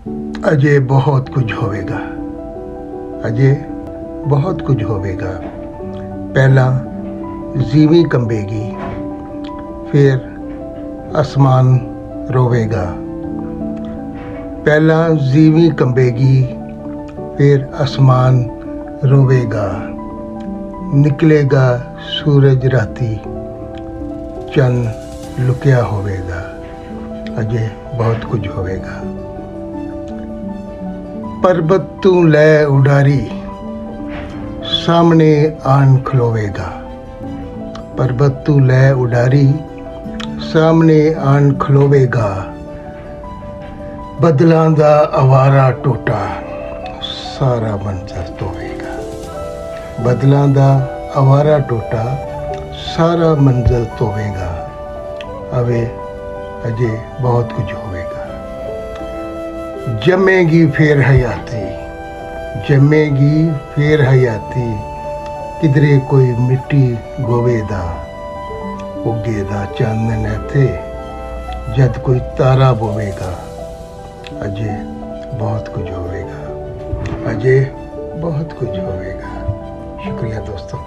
अजे बहुत कुछ होवेगा, अजे बहुत कुछ होवेगा। पहला ज़ीवी कंबेगी, फिर आसमान रोवेगा। पहला ज़ीवी कंबेगी, फिर आसमान रोवेगा। निकलेगा सूरज राती, चंद लुकिया होवेगा। अजे बहुत कुछ होवेगा। पर्वत तू लै उडारी, सामने आन खलोवेगा। पर्वत तू लै उडारी, सामने आन खलोवेगा। बदलां दा आवारा टोटा, सारा मंजर धोवेगा। बदलां दा आवारा टोटा, सारा मंजर धोवेगा। अवे अजे बहुत कुछ होवेगा। जमेगी फिर हयाती, जमेगी फिर हयाती। किधरे कोई मिट्टी गोवेदा, उगेदा चांदन इत्थे, जद कोई तारा बोवेगा। अजे बहुत कुछ होवेगा, अजे बहुत कुछ होवेगा। शुक्रिया दोस्तों।